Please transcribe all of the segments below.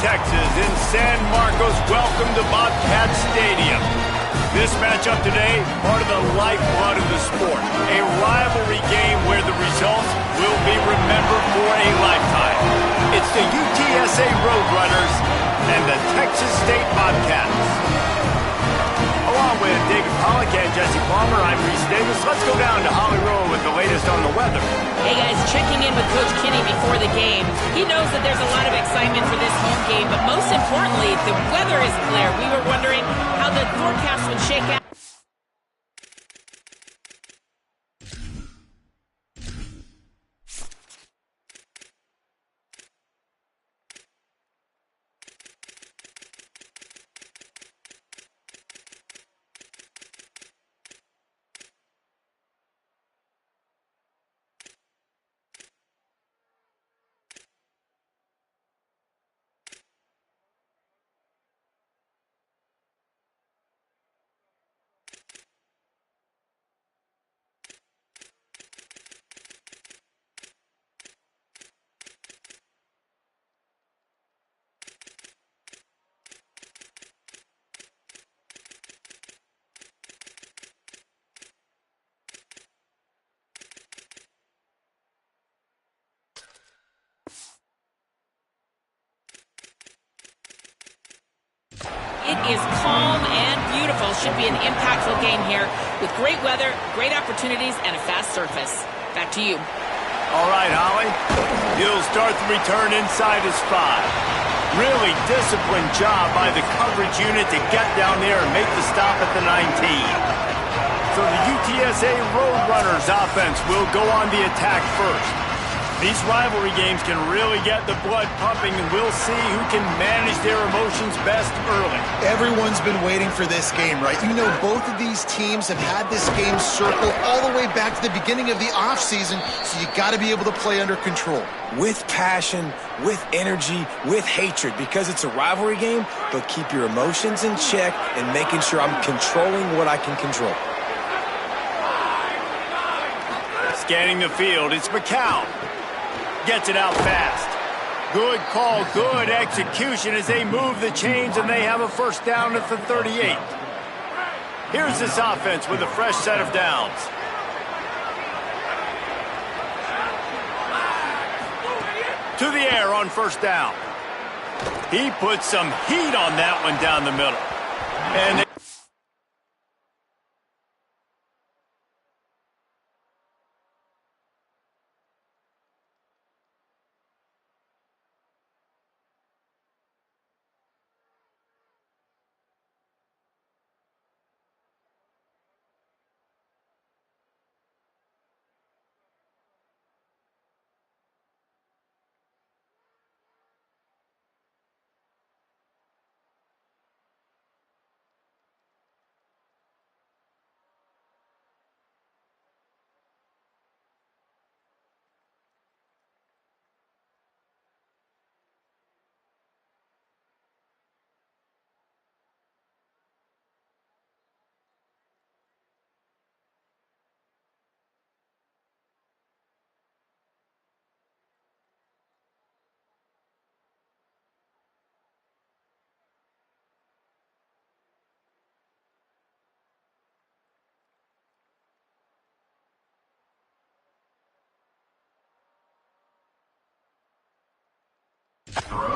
Texas in San Marcos. Welcome to Bobcat Stadium. This matchup today, part of the lifeblood of the sport. A rivalry game where the results will be remembered for a lifetime. It's the UTSA Roadrunners and the Texas State Bobcats. Along with David Pollack and Jesse Palmer, I'm Reese Davis. Let's go down to Holly Rowe with the latest on the weather. Hey guys, checking in with Coach Kinney before the game. He knows that there's a lot of excitement for this home game, but most importantly, the weather is clear. We were wondering how the forecast would shake out. It is calm and beautiful. Should be an impactful game here with great weather, great opportunities, and a fast surface. Back to you. All right, Holly. He'll start the return inside his 5. Really disciplined job by the coverage unit to get down there and make the stop at the 19. So the UTSA Roadrunners offense will go on the attack first. These rivalry games can really get the blood pumping, and we'll see who can manage their emotions best early. Everyone's been waiting for this game, right? You know, both of these teams have had this game circled all the way back to the beginning of the offseason, so you got to be able to play under control. With passion, with energy, with hatred, because it's a rivalry game, but keep your emotions in check and making sure I'm controlling what I can control. Scanning the field, it's McCown. Gets it out fast. Good call, good execution as they move the chains and they have a first down at the 38. Here's this offense with a fresh set of downs. To the air on first down. He puts some heat on that one down the middle. And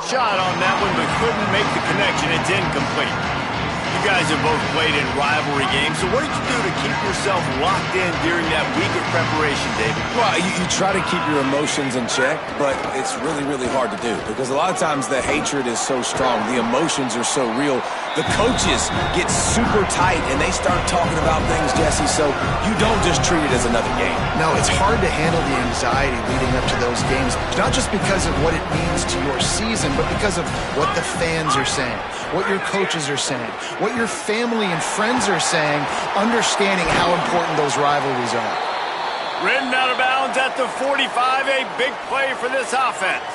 shot on that one, but couldn't make the connection. It's incomplete. You guys have both played in rivalry games, so what did you do to keep yourself locked in during that week of preparation, David? Well, you try to keep your emotions in check, but it's really, really hard to do because a lot of times the hatred is so strong, the emotions are so real. The coaches get super tight and they start talking about things, Jesse, so you don't just treat it as another game. No, it's hard to handle the anxiety leading up to those games, not just because of what it means to your season, but because of what the fans are saying, what your coaches are saying, what your family and friends are saying, understanding how important those rivalries are. Ridden out of bounds at the 45, a big play for this offense.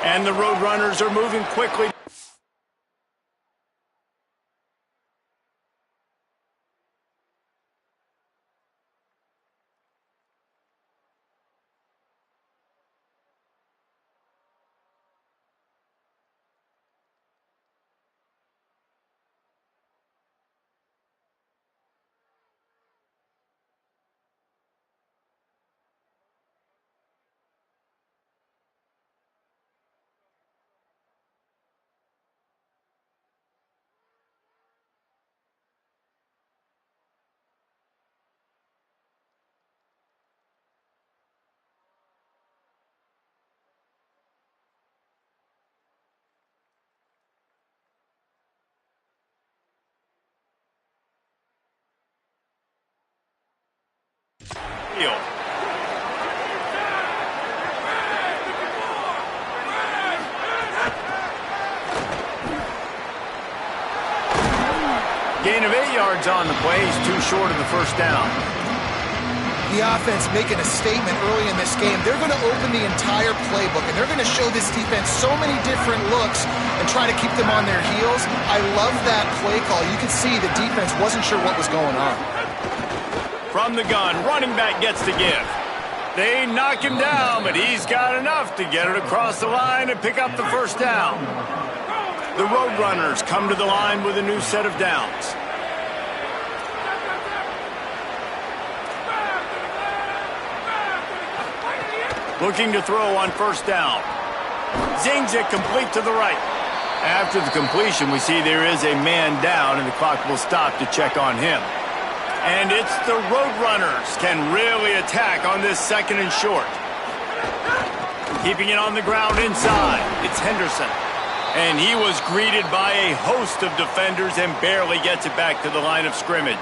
And the Roadrunners are moving quickly. field. Gain of 8 yards on the play. He's too short of the first down. The offense making a statement early in this game. They're going to open the entire playbook, and they're going to show this defense so many different looks and try to keep them on their heels. I love that play call. You could see the defense wasn't sure what was going on. From the gun, running back gets the give. They knock him down, but he's got enough to get it across the line and pick up the first down. The Roadrunners come to the line with a new set of downs. Looking to throw on first down. Zings it complete to the right. After the completion, we see there is a man down, and the clock will stop to check on him. And it's the Roadrunners can really attack on this second and short. Keeping it on the ground inside. It's Henderson. And he was greeted by a host of defenders and barely gets it back to the line of scrimmage.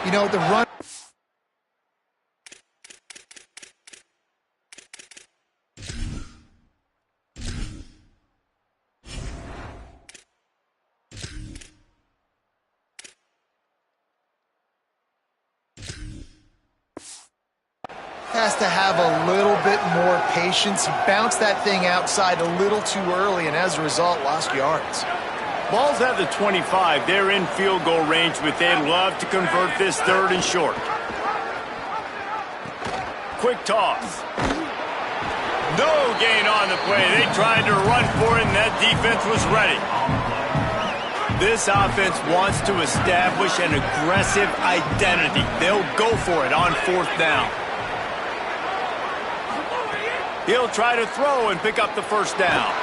You know, the run has to have a little bit more patience. He bounced that thing outside a little too early, and as a result, lost yards. Ball's at the 25. They're in field goal range, but they'd love to convert this third and short. Quick toss. No gain on the play. They tried to run for it, and that defense was ready. This offense wants to establish an aggressive identity. They'll go for it on fourth down. He'll try to throw and pick up the first down.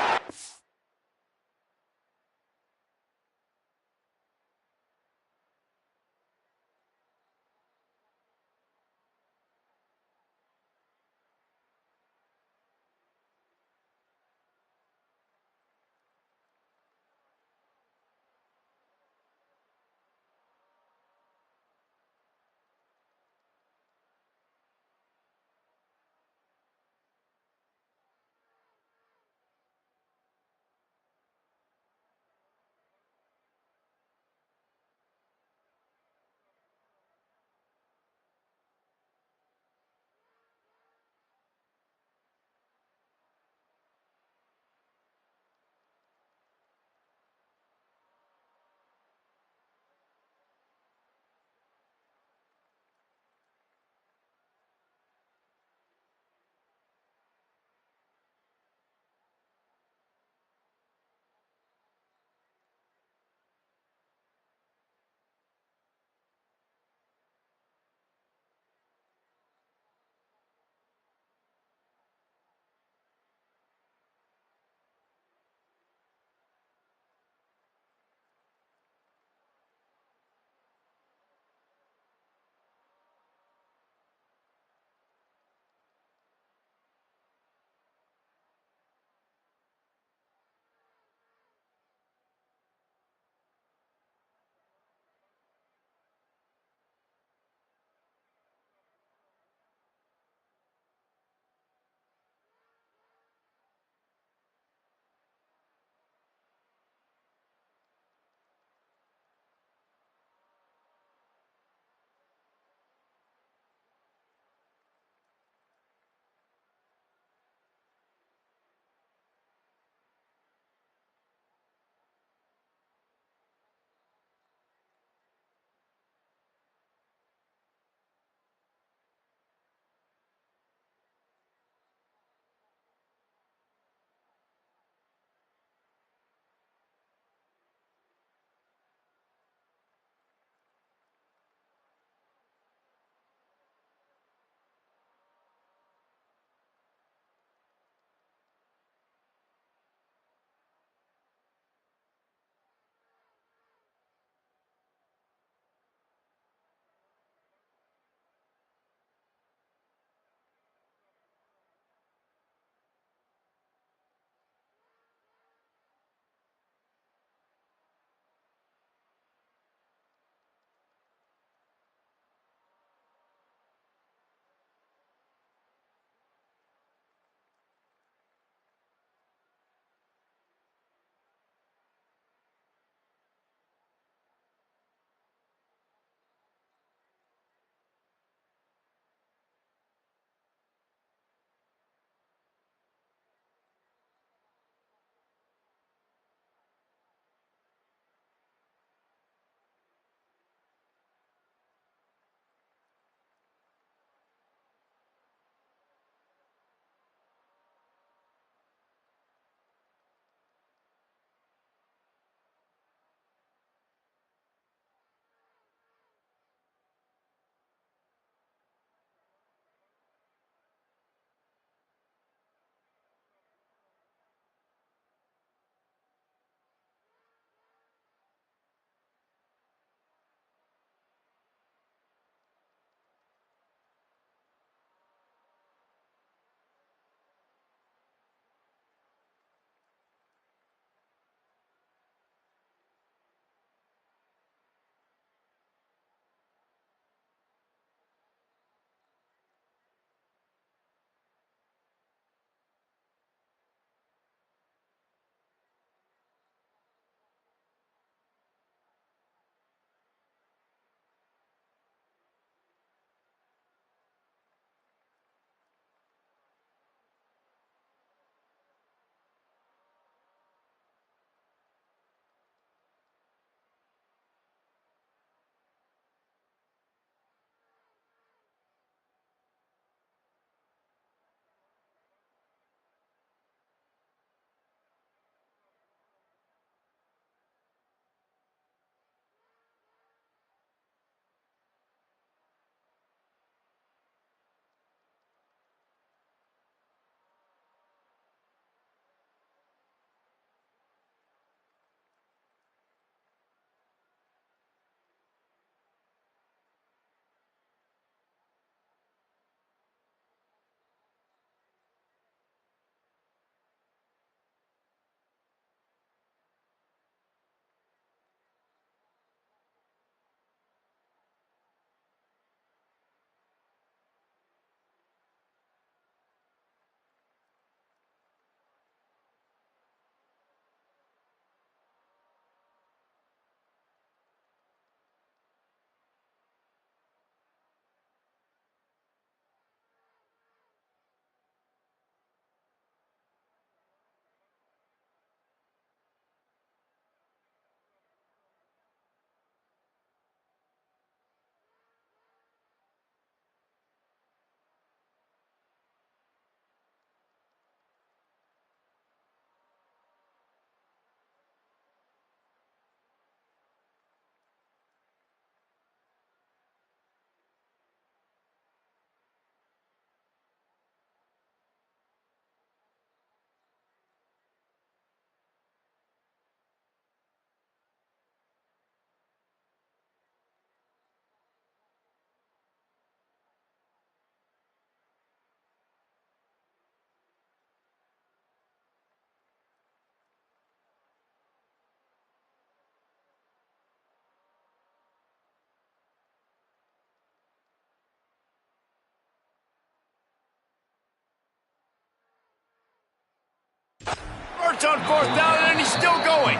starts on 4th down, and he's still going.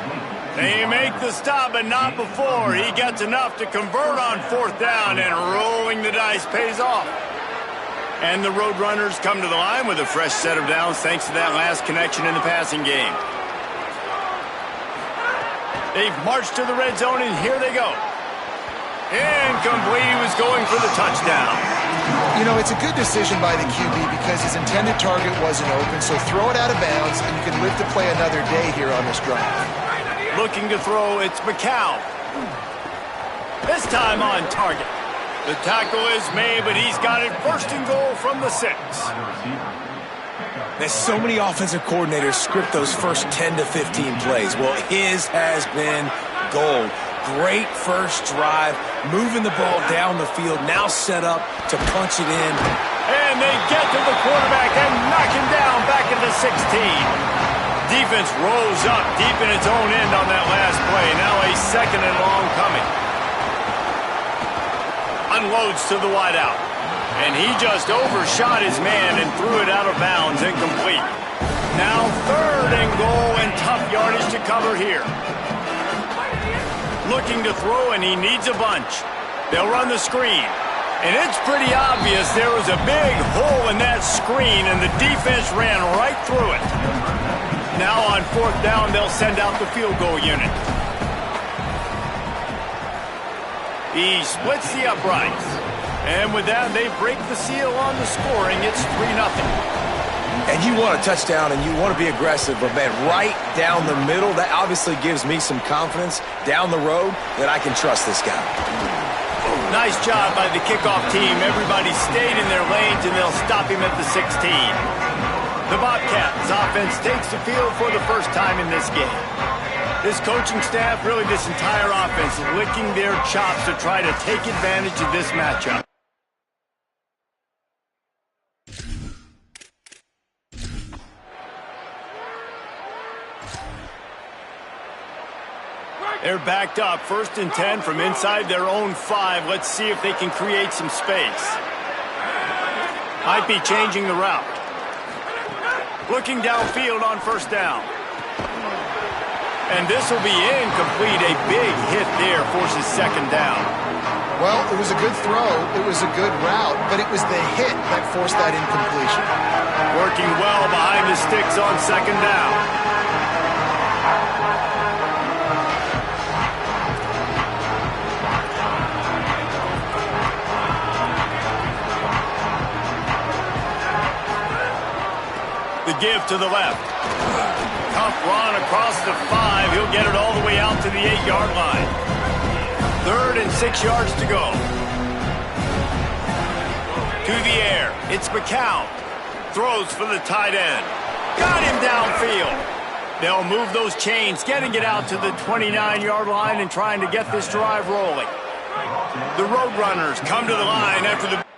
They make the stop, but not before he gets enough to convert on 4th down, and rolling the dice pays off. And the Roadrunners come to the line with a fresh set of downs thanks to that last connection in the passing game. They've marched to the red zone, and here they go. Incomplete. He was going for the touchdown. You know, it's a good decision by the QB because his intended target wasn't open, so throw it out of bounds, and you can live to play another day here on this drive. Looking to throw, it's McCown. This time on target. The tackle is made, but he's got it 1st and goal from the 6. There's so many offensive coordinators script those first 10 to 15 plays. Well, his has been gold. Great first drive, moving the ball down the field, now set up to punch it in. And they get to the quarterback and knock him down back at the 16. Defense rolls up deep in its own end on that last play. Now a 2nd and long coming. Unloads to the wideout. And he just overshot his man and threw it out of bounds, incomplete. Now 3rd and goal, and tough yardage to cover here. Looking to throw, and he needs a bunch. They'll run the screen. And it's pretty obvious there was a big hole in that screen, and the defense ran right through it. Now on 4th down, they'll send out the field goal unit. He splits the uprights. And with that, they break the seal on the scoring. It's 3-0. And you want a touchdown and you want to be aggressive, but man, right down the middle, that obviously gives me some confidence down the road that I can trust this guy. Nice job by the kickoff team. Everybody stayed in their lanes, and they'll stop him at the 16. The Bobcats offense takes the field for the first time in this game. This coaching staff, really this entire offense, licking their chops to try to take advantage of this matchup. They're backed up, 1st and 10 from inside their own 5. Let's see if they can create some space. Might be changing the route. Looking downfield on 1st down. And this will be incomplete. A big hit there forces 2nd down. Well, it was a good throw, it was a good route, but it was the hit that forced that incompletion. Working well behind the sticks on 2nd down. The give to the left. Tough run across the 5. He'll get it all the way out to the 8-yard line. 3rd and 6 yards to go. To the air. It's McCown. Throws for the tight end. Got him downfield. They'll move those chains, getting it out to the 29-yard line and trying to get this drive rolling. The Roadrunners come to the line after the...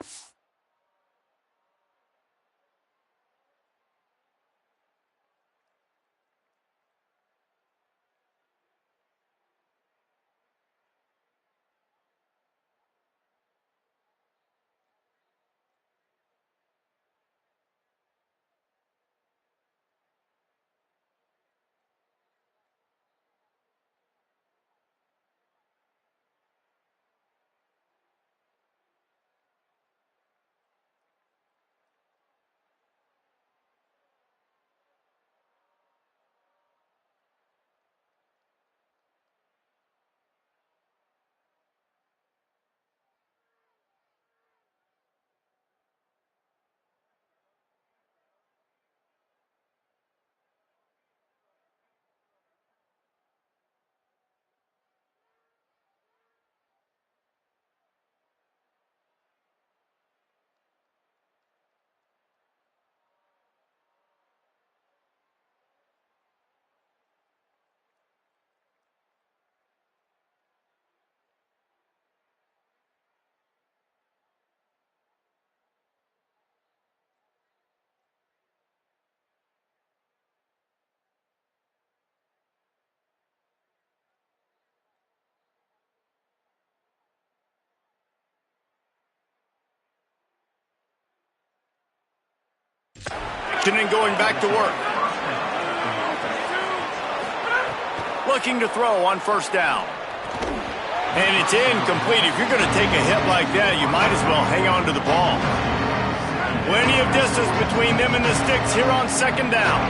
And going back to work. Looking to throw on first down. And it's incomplete. If you're going to take a hit like that, you might as well hang on to the ball. Plenty of distance between them and the sticks here on second down.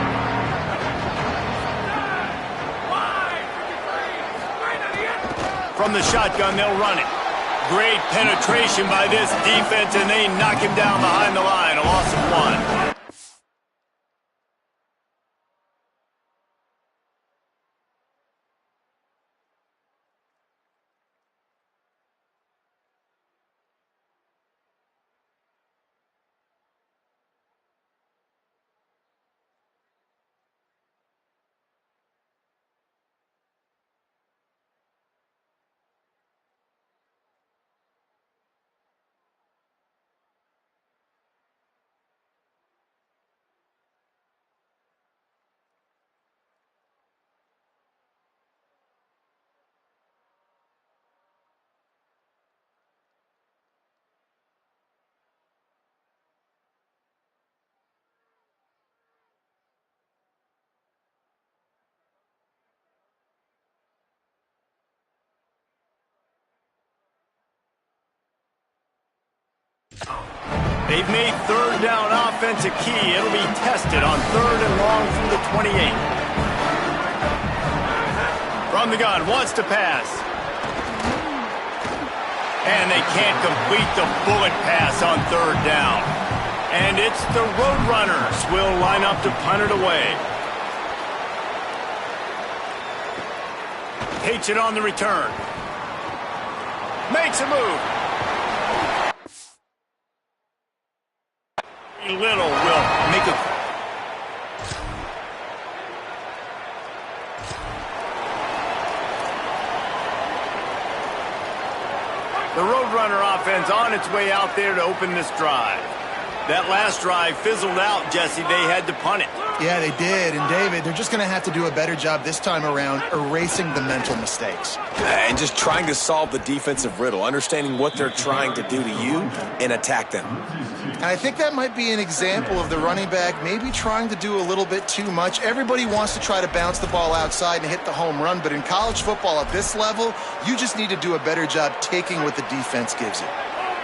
From the shotgun, they'll run it. Great penetration by this defense, and they knock him down behind the line. A loss of 1. They've made third down offense a key. It'll be tested on 3rd and long from the 28. From the gun, wants to pass. And they can't complete the bullet pass on 3rd down. And it's the Roadrunners will line up to punt it away. Takes it on the return. Makes a move. Little will make a... The Roadrunner offense on its way out there to open this drive. That last drive fizzled out, Jesse. They had to punt it. Yeah, they did. And, David, they're just going to have to do a better job this time around erasing the mental mistakes. And just trying to solve the defensive riddle, understanding what they're trying to do to you and attack them. And I think that might be an example of the running back maybe trying to do a little bit too much. Everybody wants to try to bounce the ball outside and hit the home run, but in college football at this level, you just need to do a better job taking what the defense gives you.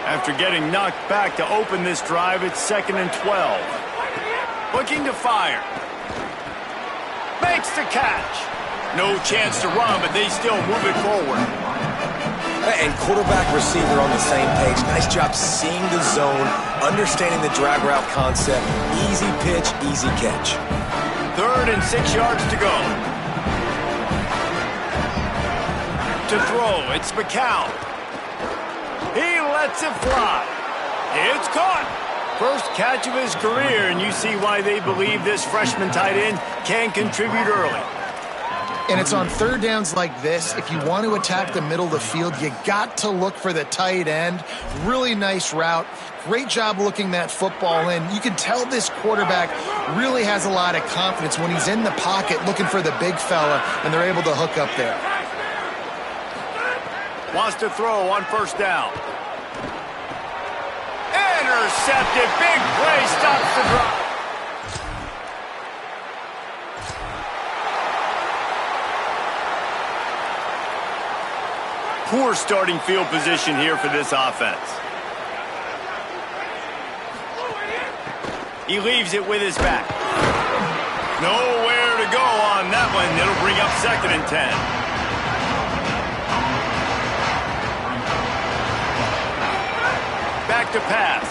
After getting knocked back to open this drive, it's 2nd and 12. Looking to fire. Makes the catch. No chance to run, but they still move it forward. And quarterback, receiver on the same page. Nice job seeing the zone, understanding the drag route concept. Easy pitch, easy catch. 3rd and 6 yards to go. To throw, it's McCown. He lets it fly. It's caught. First catch of his career, and you see why they believe this freshman tight end can contribute early. And it's on 3rd downs like this. If you want to attack the middle of the field, you got to look for the tight end. Really nice route. Great job looking that football in. You can tell this quarterback really has a lot of confidence when he's in the pocket looking for the big fella, and they're able to hook up there. Wants to throw on first down. Intercepted. Big play. Stops the drive. Poor starting field position here for this offense. He leaves it with his back. Nowhere to go on that one. It'll bring up 2nd and 10. Back to pass.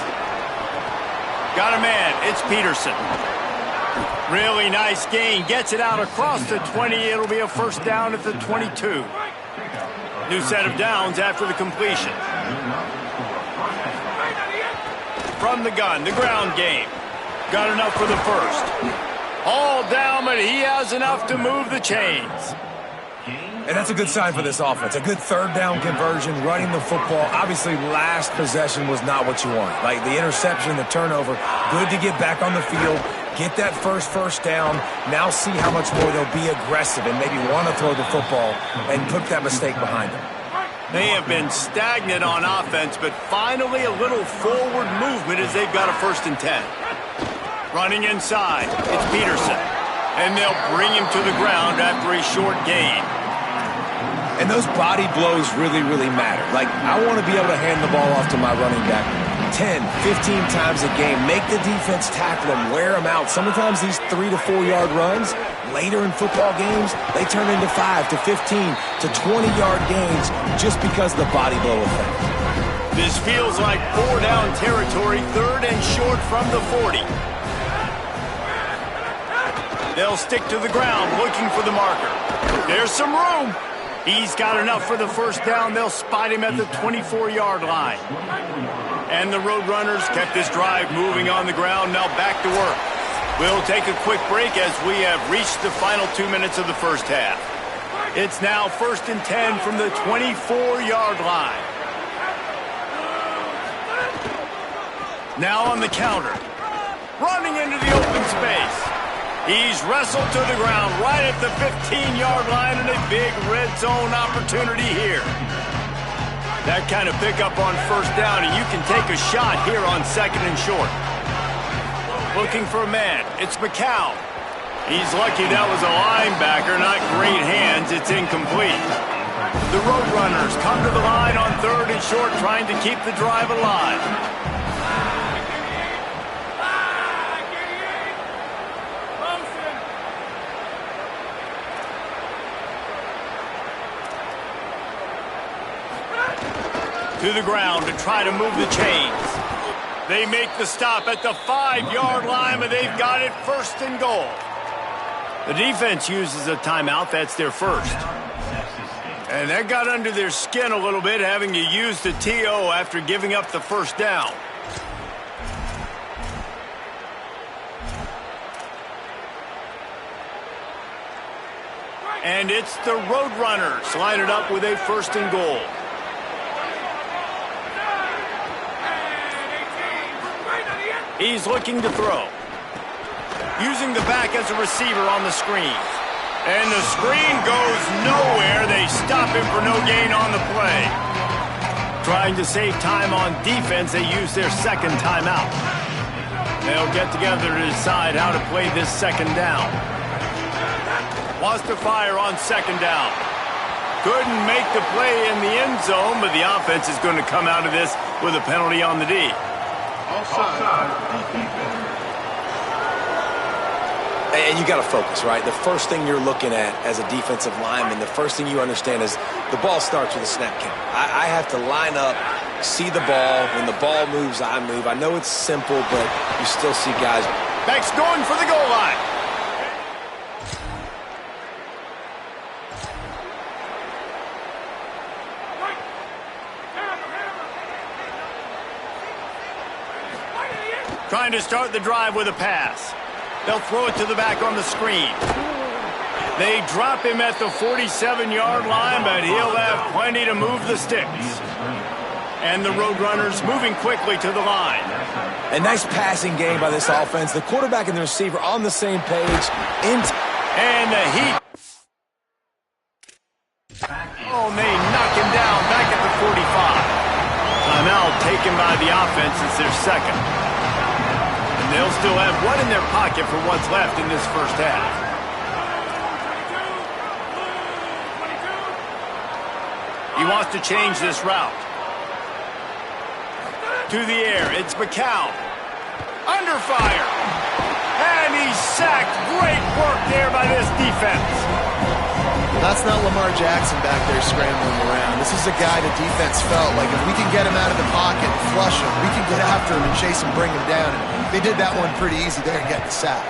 Got a man. It's Peterson. Really nice gain. Gets it out across the 20. It'll be a first down at the 22. New set of downs after the completion. From the gun, the ground game. Got enough for the first. All down, but he has enough to move the chains. And that's a good sign for this offense. A good 3rd down conversion, running the football. Obviously, last possession was not what you want. Like the interception, the turnover. Good to get back on the field, get that first down. Now see how much more they'll be aggressive and maybe want to throw the football and put that mistake behind them. They have been stagnant on offense, but finally a little forward movement as they've got a 1st and 10. Running inside, it's Peterson. And they'll bring him to the ground after a short gain. And those body blows really, really matter. Like, I want to be able to hand the ball off to my running back 10, 15 times a game. Make the defense tackle him, wear him out. Sometimes these 3 to 4 yard runs, later in football games, they turn into 5 to 15 to 20-yard gains just because of the body blow effect. This feels like 4 down territory, 3rd and short from the 40. They'll stick to the ground looking for the marker. There's some room. He's got enough for the first down. They'll spot him at the 24-yard line. And the Roadrunners kept this drive moving on the ground. Now back to work. We'll take a quick break as we have reached the final 2 minutes of the first half. It's now 1st and 10 from the 24-yard line. Now on the counter. Running into the open space. He's wrestled to the ground right at the 15-yard line and a big red zone opportunity here. That kind of pickup on first down, and you can take a shot here on 2nd and short. Looking for a man. It's McCown. He's lucky that was a linebacker, not great hands. It's incomplete. The Roadrunners come to the line on 3rd and short, trying to keep the drive alive. To the ground to try to move the chains. They make the stop at the 5-yard line, but they've got it 1st and goal. The defense uses a timeout. That's their first. And that got under their skin a little bit, having to use the TO after giving up the first down. And it's the Roadrunners line it up with a 1st and goal. He's looking to throw. Using the back as a receiver on the screen. And the screen goes nowhere. They stop him for no gain on the play. Trying to save time on defense, they use their 2nd timeout. They'll get together to decide how to play this 2nd down. Wants to fire on 2nd down. Couldn't make the play in the end zone, but the offense is going to come out of this with a penalty on the D. And you got to focus, right? The first thing you're looking at as a defensive lineman, the first thing you understand is the ball starts with a snap count. I have to line up, see the ball. When the ball moves, I move. I know it's simple, but you still see guys. Beck's going for the goal line. Trying to start the drive with a pass. They'll throw it to the back on the screen. They drop him at the 47-yard line, but he'll have plenty to move the sticks. And the Roadrunners moving quickly to the line. A nice passing game by this offense. The quarterback and the receiver on the same page. And the heat. Oh, they knock him down back at the 45. Timeout taken by the offense. It's their 2nd. They'll still have one in their pocket for what's left in this first half. He wants to change this route. To the air, it's McCown. Under fire. And he's sacked. Great work there by this defense. That's not Lamar Jackson back there scrambling around. This is a guy the defense felt like if we can get him out of the pocket and flush him, we can get after him and chase him, bring him down. And they did that one pretty easy there and get the sack.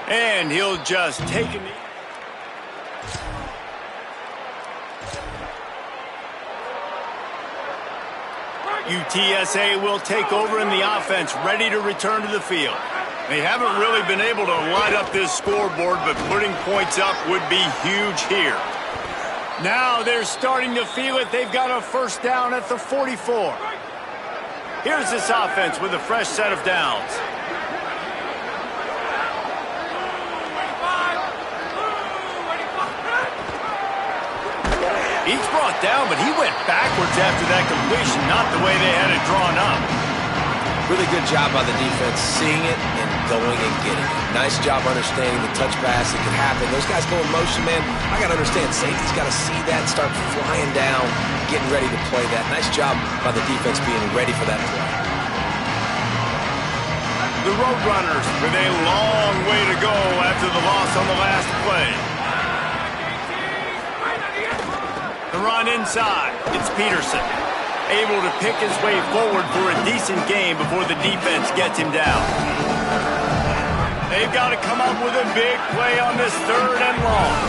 And he'll just take a knee. UTSA will take over in the offense, ready to return to the field. They haven't really been able to light up this scoreboard, but putting points up would be huge here. Now they're starting to feel it. They've got a first down at the 44. Here's this offense with a fresh set of downs. He's brought down, but he went backwards after that completion, not the way they had it drawn up. Really good job by the defense seeing it and going and getting it. Nice job understanding the touch pass that could happen. Those guys go in motion, man. I got to understand, safety's got to see that, start flying down, getting ready to play that. Nice job by the defense being ready for that play. The Roadrunners with a long way to go after the loss on the last play. The run inside. It's Peterson, able to pick his way forward for a decent game before the defense gets him down. They've got to come up with a big play on this 3rd and long.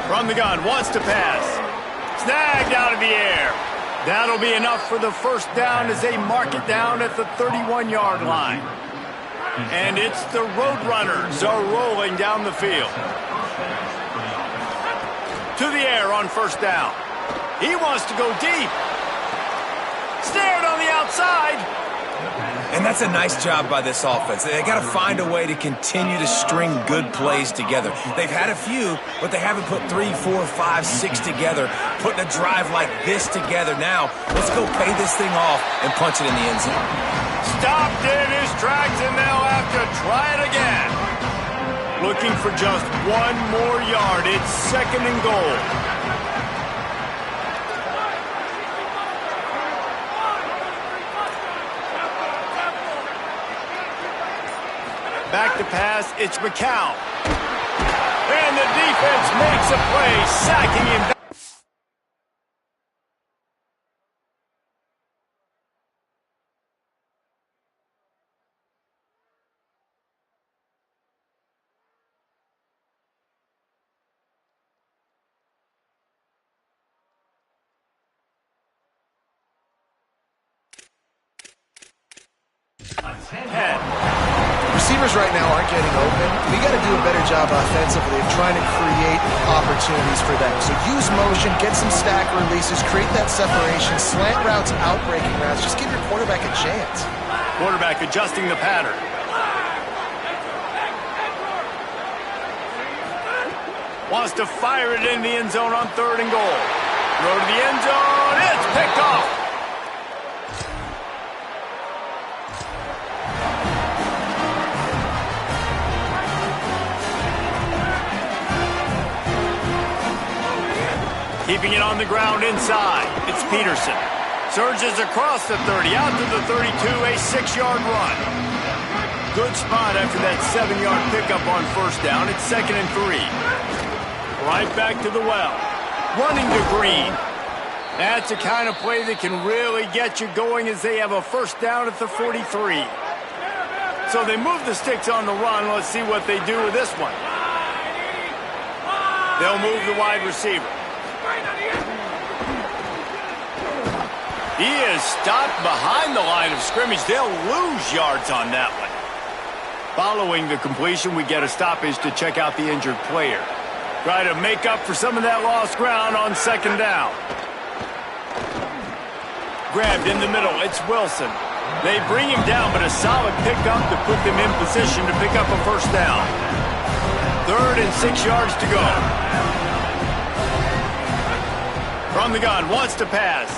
From the gun, wants to pass. Snagged out of the air. That'll be enough for the first down as they mark it down at the 31-yard line. And it's the Roadrunners are rolling down the field. To the air on first down. He wants to go deep. Snared on the outside. And that's a nice job by this offense. They got to find a way to continue to string good plays together. They've had a few, but they haven't put 3, 4, 5, 6 together, putting a drive like this together. Now, let's go pay this thing off and punch it in the end zone. Stopped in his tracks, and they'll have to try it again. Looking for just 1 more yard. It's 2nd and goal. Back to pass, it's McCown. And the defense makes a play, sacking him back. Receivers right now aren't getting open. We got to do a better job offensively of trying to create opportunities for them. So use motion, get some stack releases, create that separation, slant routes, out-breaking routes. Just give your quarterback a chance. Quarterback adjusting the pattern. Wants to fire it in the end zone on 3rd and goal. Throw to the end zone. It's picked off. Keeping it on the ground inside. It's Peterson. Surges across the 30, out to the 32, a 6-yard run. Good spot after that 7-yard pickup on first down. It's 2nd and 3. Right back to the well. Running to Green. That's the kind of play that can really get you going as they have a first down at the 43. So they move the sticks on the run. Let's see what they do with this one. They'll move the wide receiver. He is stopped behind the line of scrimmage. They'll lose yards on that one. Following the completion, we get a stoppage to check out the injured player. Try to make up for some of that lost ground on 2nd down. Grabbed in the middle, it's Wilson. They bring him down, but a solid pickup to put them in position to pick up a first down. 3rd and 6 yards to go. From the gun, wants to pass.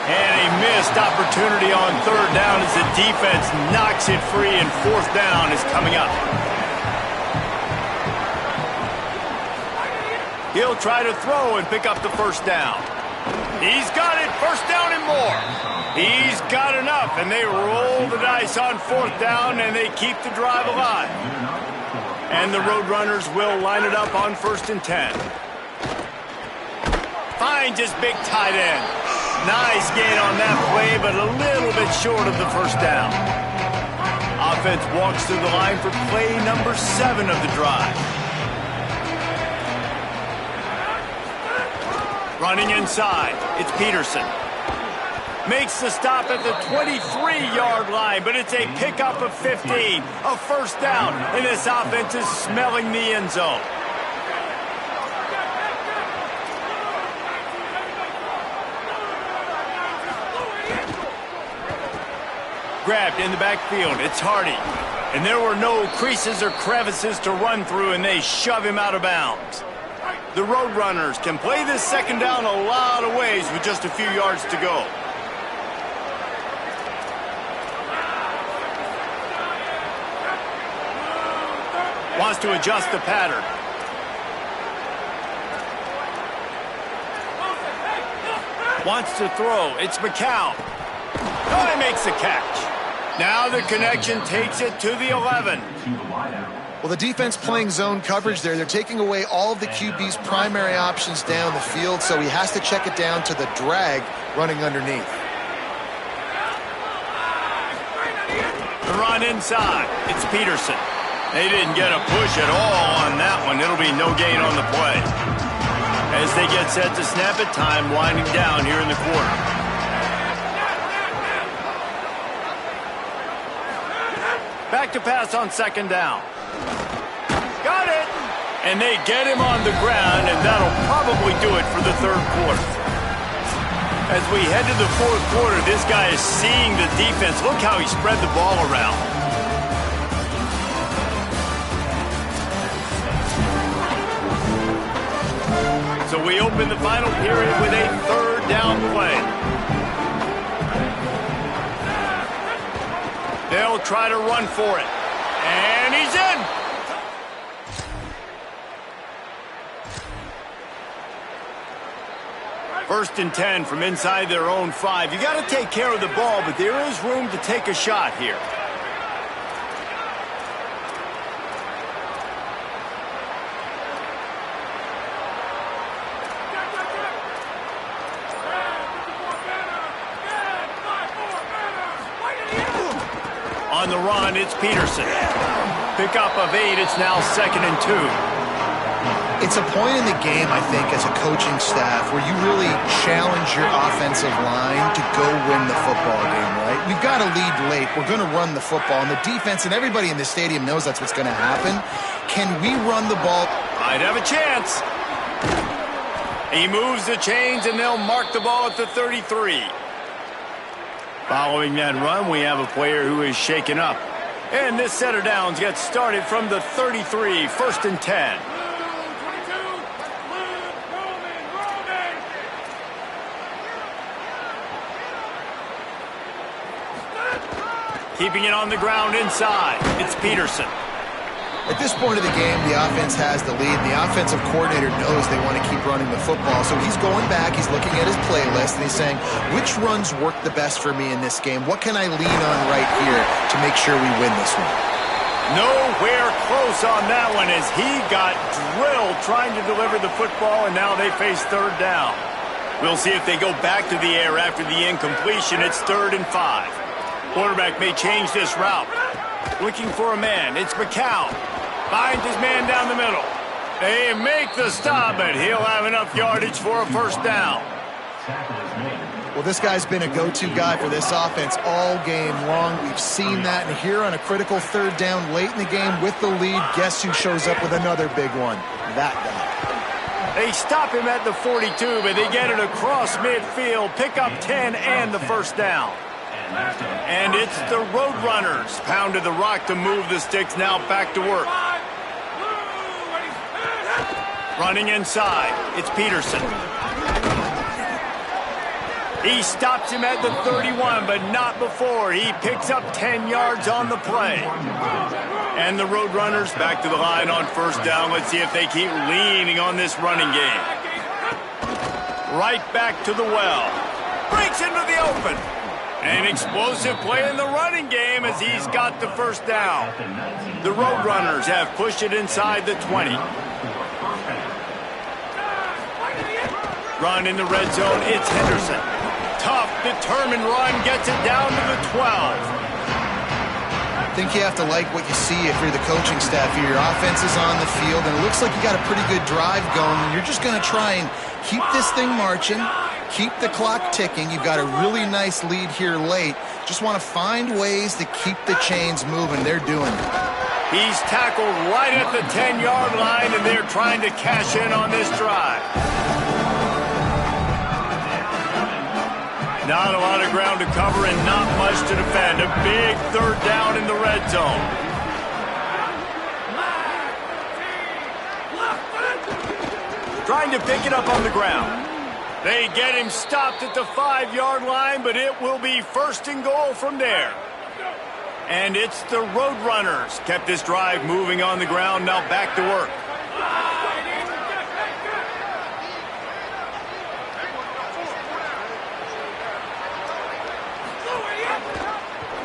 And a missed opportunity on 3rd down as the defense knocks it free, and 4th down is coming up. He'll try to throw and pick up the first down. He's got it, first down and more. He's got enough, and they roll the dice on 4th down, and they keep the drive alive. And the Roadrunners will line it up on 1st and 10. Finds his big tight end. Nice gain on that play, but a little bit short of the first down. Offense walks through the line for play number 7 of the drive. Running inside, it's Peterson. Makes the stop at the 23-yard line, but it's a pickup of 15, a first down, and this offense is smelling the end zone. Grabbed in the backfield, it's Hardy. And there were no creases or crevices to run through, and they shove him out of bounds. The Roadrunners can play this second down a lot of ways with just a few yards to go. Wants to adjust the pattern. Wants to throw. It's McCown. Oh, he makes the catch. Now the connection takes it to the 11. Well, the defense playing zone coverage there. They're taking away all of the QB's primary options down the field, so he has to check it down to the drag running underneath. The run inside. It's Peterson. They didn't get a push at all on that one. It'll be no gain on the play. As they get set to snap it, time winding down here in the quarter. Back to pass on second down. Got it! And they get him on the ground, and that'll probably do it for the third quarter. As we head to the fourth quarter, this guy is seeing the defense. Look how he spread the ball around. So we open the final period with a third down play. They'll try to run for it. And he's in. First and 10 from inside their own 5. You got to take care of the ball, but there is room to take a shot here. On the run, it's Peterson. Pickup of 8, it's now 2nd and 2. It's a point in the game, I think, as a coaching staff where you really challenge your offensive line to go win the football game, right? We've got to lead late. We're going to run the football, and the defense and everybody in the stadium knows that's what's going to happen. Can we run the ball? Might have a chance. He moves the chains, and they'll mark the ball at the 33. Following that run, we have a player who is shaken up. And this set of downs gets started from the 33, 1st and 10. Keeping it on the ground inside, it's Peterson. At this point of the game, the offense has the lead. The offensive coordinator knows they want to keep running the football. So he's going back, he's looking at his playlist, and he's saying, which runs work the best for me in this game? What can I lean on right here to make sure we win this one? Nowhere close on that one as he got drilled trying to deliver the football, and now they face third down. We'll see if they go back to the air after the incompletion. It's 3rd and 5. Quarterback may change this route. Looking for a man. It's McCown. Finds his man down the middle. They make the stop, but he'll have enough yardage for a first down. Well, this guy's been a go-to guy for this offense all game long. We've seen that, and here on a critical third down late in the game with the lead, guess who shows up with another big one? That guy. They stop him at the 42, but they get it across midfield. Pick up 10 and the first down. And it's the Roadrunners. Pounded the rock to move the sticks. Now back to work. Running inside. It's Peterson. He stops him at the 31, but not before. He picks up 10 yards on the play. And the Roadrunners back to the line on first down. Let's see if they keep leaning on this running game. Right back to the well. Breaks into the open. An explosive play in the running game as he's got the first down. The Roadrunners have pushed it inside the 20. Run in the red zone, it's Henderson. Tough, determined run, gets it down to the 12. I think you have to like what you see if you're the coaching staff here. Your offense is on the field, and it looks like you got a pretty good drive going. You're just going to try and keep this thing marching. Keep the clock ticking. You've got a really nice lead here late. Just want to find ways to keep the chains moving. They're doing it. He's tackled right at the 10-yard line, and they're trying to cash in on this drive. Not a lot of ground to cover and not much to defend. A big third down in the red zone. trying to pick it up on the ground. They get him stopped at the 5-yard line, but it will be 1st and goal from there. And it's the Roadrunners. Kept this drive moving on the ground, now back to work.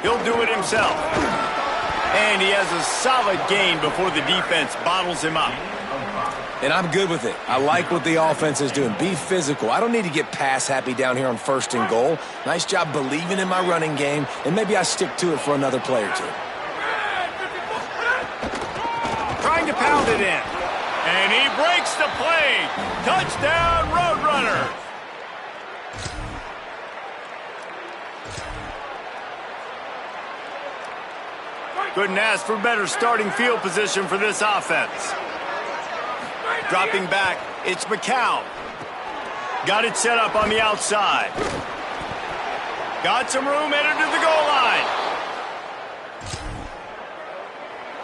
He'll do it himself. And he has a solid gain before the defense bottles him up. And I'm good with it. I like what the offense is doing. Be physical. I don't need to get pass happy down here on 1st and goal. Nice job believing in my running game, and maybe I stick to it for another play or two. Trying to pound it in. And he breaks the play. Touchdown, Roadrunner. Couldn't ask for better starting field position for this offense. Dropping back, it's McCown. Got it set up on the outside. Got some room, headed to the goal line.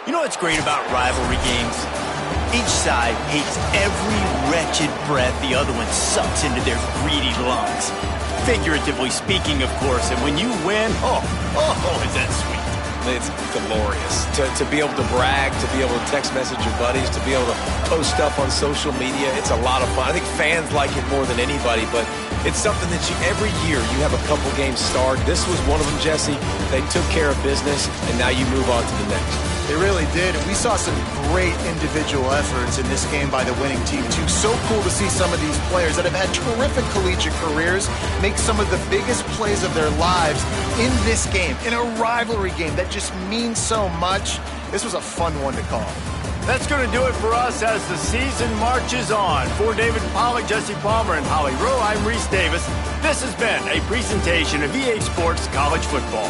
You know what's great about rivalry games? Each side hates every wretched breath the other one sucks into their greedy lungs. Figuratively speaking, of course, and when you win, oh, is that sweet. It's glorious to be able to brag, to be able to text message your buddies, to be able to post stuff on social media. It's a lot of fun. I think fans like it more than anybody, but it's something that every year you have a couple games start. This was one of them, Jesse. They took care of business, and now you move on to the next. They really did, and we saw some great individual efforts in this game by the winning team, too. So cool to see some of these players that have had terrific collegiate careers make some of the biggest plays of their lives in this game, in a rivalry game that just means so much. This was a fun one to call. That's going to do it for us as the season marches on. For David Pollack, Jesse Palmer, and Holly Rowe, I'm Reese Davis. This has been a presentation of EA Sports College Football.